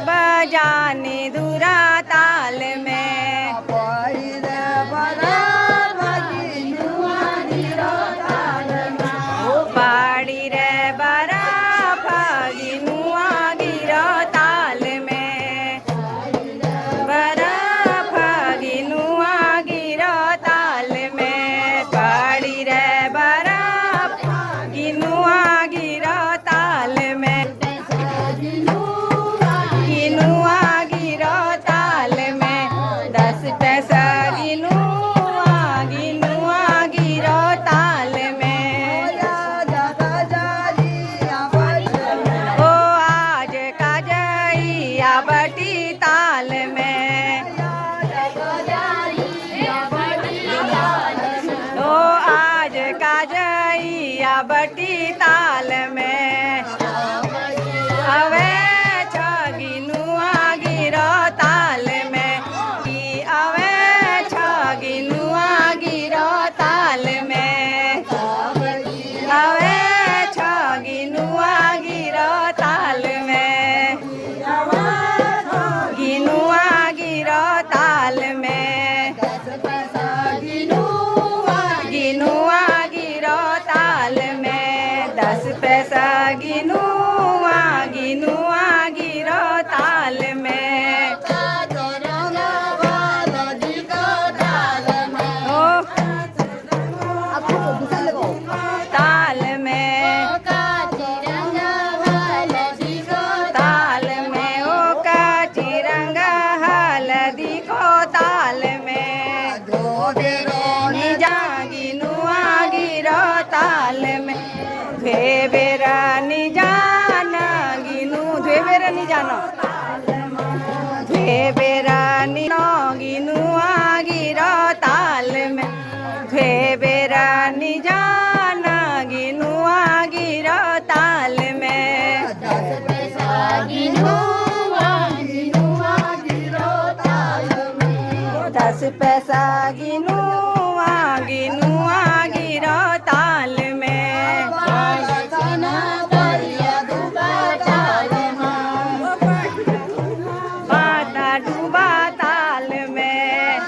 बजाने दूरा ताल में। पाड़ी रे बरा भागिनुआ गिरो ताल में। पाड़ी रे बरा फागिनुआ गिरो ताल में। बरा फागिनुआ गिरो ताल में। पाड़ी रे बरा फागिनुआ गिरो ताल में। गिनुआ गिरो ताल में। 10 पैसा गिनुआ गिनुआ गिरो ताल में। ओ आज का जइया बटी ताल में। ओ आज का जइया बटी ताल में। अवे छगिनुआ गिरो ताल में। कि अवे छगिनुआ गिरो ताल में। अवे छगिनुआ गिरो ताल में। गिनुआ गिरो ताल में। गिनुआ गिरो ताल में। 10 पैसा गिनुआ गिनुआ गिरो ताल में। ओ ताल में। ताल में ओ काची रंग हल्दी को ताल में। निजा गिनुआ गिरो ताल में। बेरा निजाना गिनु बेरा निजानो। बेरा निनो गिनुआ गिरो ताल में। बेरा निजाना गिनुआ गिरो ताल में। 10 पैसा गिनुआ गिनुआ गिरो ताल में। 10 पैसा गिनुआ गिनुआ गिरो ताल में। माता डूबा ताल में।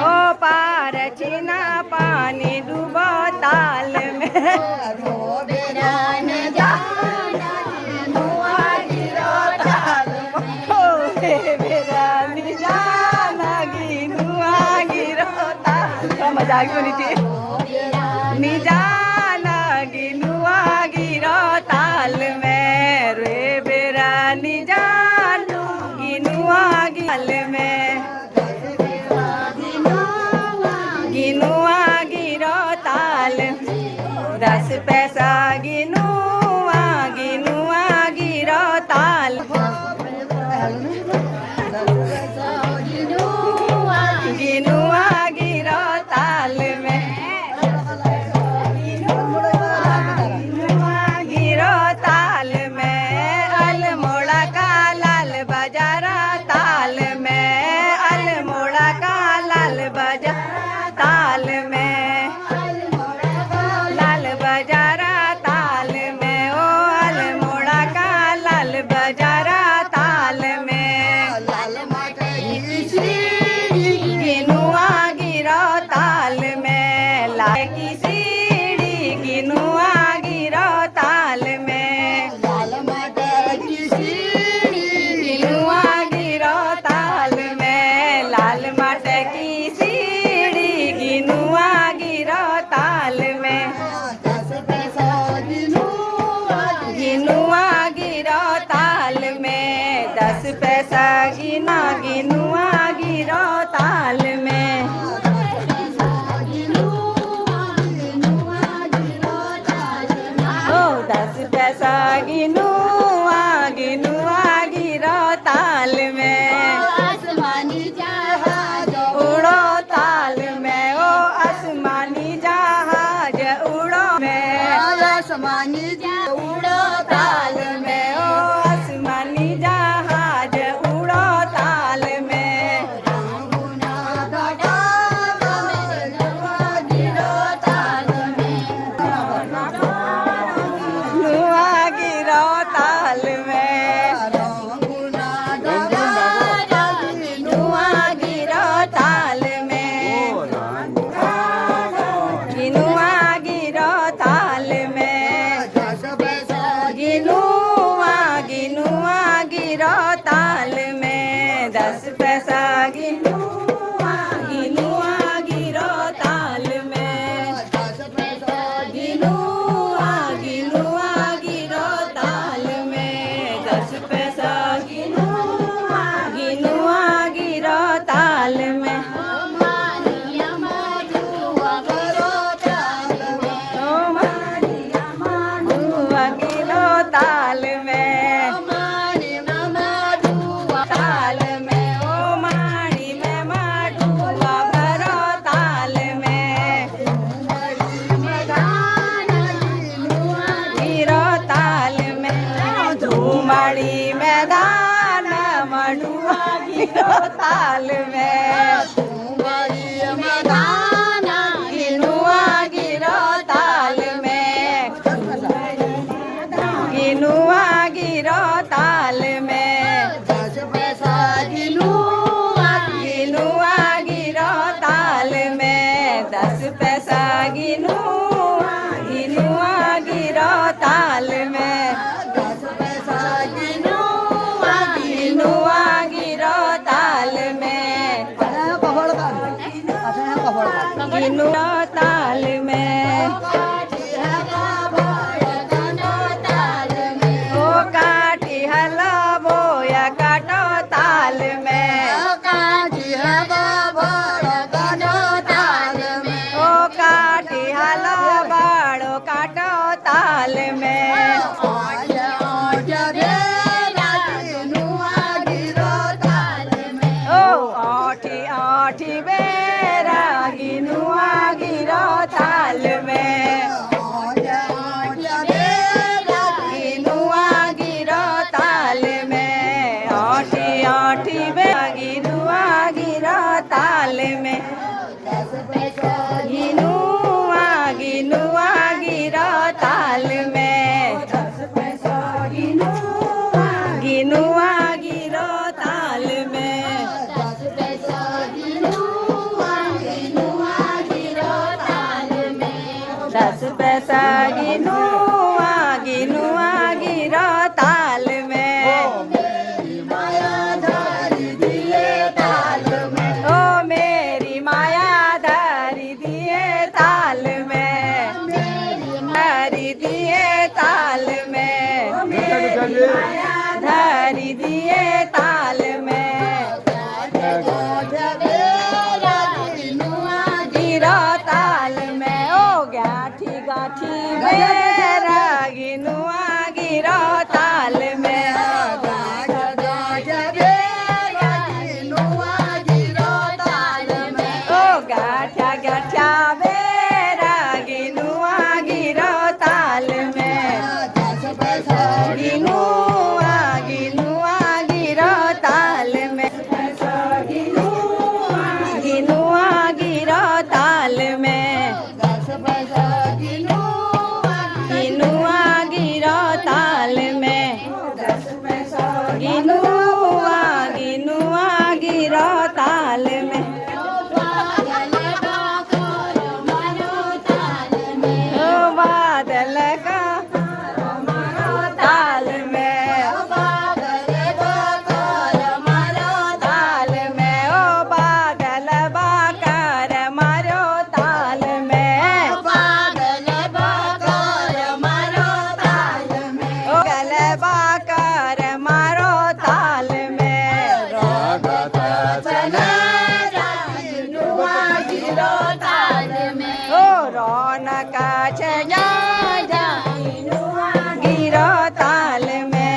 ओ पार छिना पानी डूबो ताल में। ओ बेरा निजाना गिनुआ गिरो ताल। मजाक बोली थी। निजाना गिनुआ गिरो ताल में। रे बेरा निजान गिनुआ गिल में। गिनुआ गिरो ताल। 10 पैसा गिनुआ गिनुआ गिरो ताल। गिनुआ गिरो ताल में। गिरो ताल में। अल्मोड़ा का लाल बाजारा ताल में। अल्मोड़ा का लाल बाजार ताल में। लाल बाजारा ताल में। ओ अल्मोड़ा का लाल बाजारा ताल में। गिनुआ गिरो ताल में। लाल की सीढ़ी गिनुआ गिरो ताल में। गिनुआ गिरो ताल में। लाल मट की सीढ़ी गिनुआ गिरो ताल में। गिनुआ गिरो ताल में। 10 पैसा गिना गिनुआ गिरो ताल में। ओ 10 पैसा गिनुआ गिनुआ गिरो ताल में। उड़ो ताल में। ओ आसमानी जहाज उड़ो में। आसमानी उड़ो ताल में। ओ आसमानी जहाज उड़ो ताल मैदान मड़ुआ गिरो ताल में कुंवरी मैदान गिनुआ गिरो ताल में गिनुआ गिरो ताल में 10 पैसा गिनुआ गिनुआ गिरो ताल में 10 पैसा गिनुआ गिनुआ गिरो ताल में 10 पैसा गिनुआ गिनुआ गिरो ताल में गिनुआ ताल में ओ काटी हला बोया काटो ताल में ओ काटी हला बाड़ो काटो ताल में ओ आठी आठी बेरा गिनुआ गिरो ताल में गिनुआ गिरो ताल में आठी आठी बेरा गिनुआ गिरो ताल में गिनुआ गिनुआ गिरो ताल में गिनुआ गिरो ताल में 10 पैसा गिनुआ गिनुआ गिरो ताल में ओ मेरी माया धरी दिए ताल में धरी दिए ताल में धरी दिए ताल में गिरो ताल में ओ गाठी गाठी बेरा गिनुआ गिरो ताल में ओ गाठा गाठा बेरा गिनुआ गिरो ताल में गिनुआ गिनुआ गिरो ताल में गिनुआ गिरो ताल में गिनुआ गिरो ताल में गिनुआ गिनुआ गिरो ताल में ओ बादल का ताल में ताल में ओ बादल बाकर मारो ताल में ओ गलबा कर मारो ताल में ओ रौनक छजा गिरो ताल में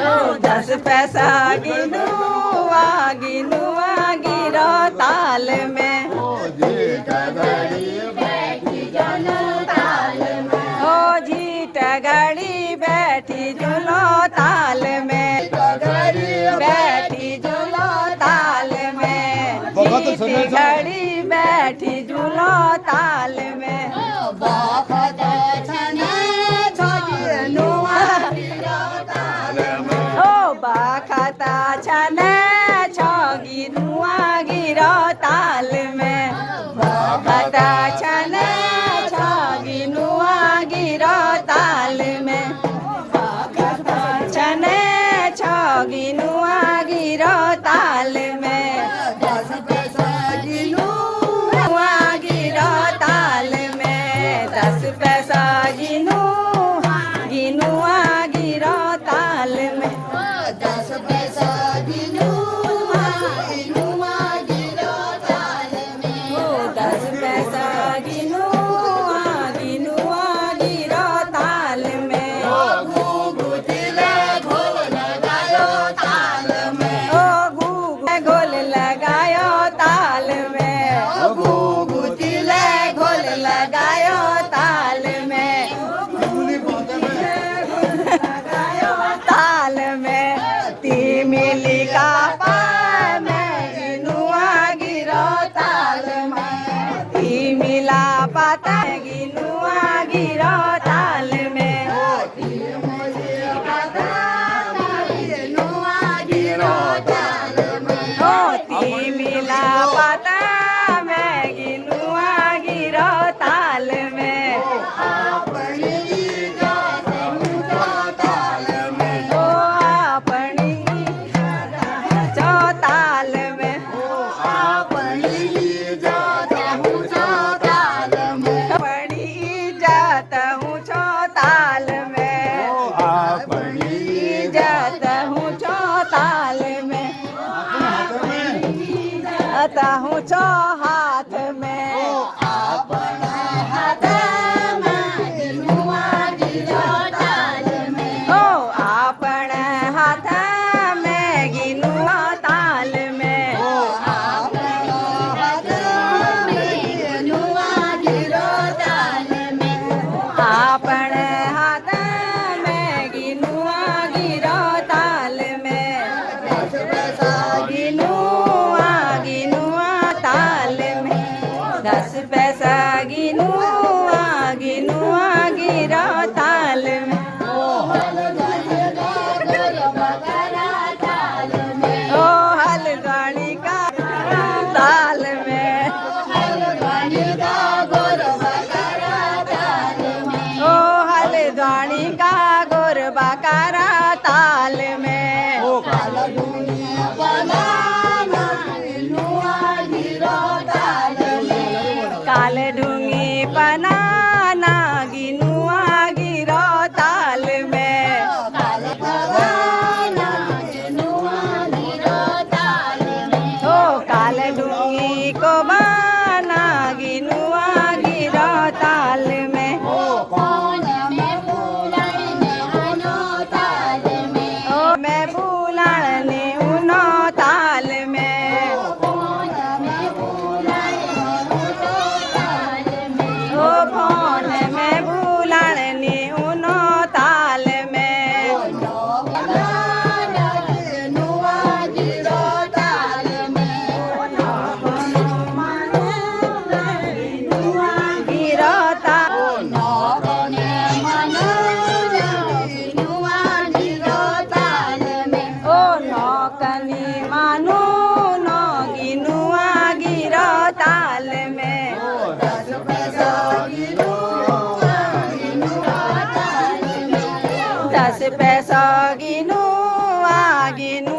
ओ 10 पैसा गिनुआ गिनुआ गिरो ताल में ओ जीट घड़ी बैठी जुलो ताल में बैठी जुलो ताल में जीट घड़ी बैठी जुलो ताल में ओ बाखता छने छगी नुआ गिरो ताल में बाखता छने छगी नुआ गिरो ताल में बाखता छने छगी नुआ गिरो ताल में नुआ गिरो ताल में 10 पैसा गिनुआ गिरो ताल में 10 पैसा गिनुआ गिरो ताल में ओ 10 पैसा गिनुआ गिरो ताल में इज्जत हूँ चो ताल में आता हूँ चो हाथ में ओ आपण हाथ में गिनुआ ताल में आपण हाथ में गिनुआ गिरो ताल में गिनुआ गिनुआ ताल में 10 पैसा गिनुआ गिनुआ गिरो ताल में ओ हलगाड़ी का ताल में ओ हलगाड़ी का गोरबा करा ताल में काल ढूंगी बनाना गिनुआ गिरो ताल में ओ काल ढूंगी को बाना गिनुआ गिरो ताल में ओ मैं बुलाने उनो ताल में ओ फोन में बुलाने उनो ताल में गिरो ताल ओ नौकनी मानो नो गिनुआ गिरो ताल में 10 पैसा गिनुआ गिनुआ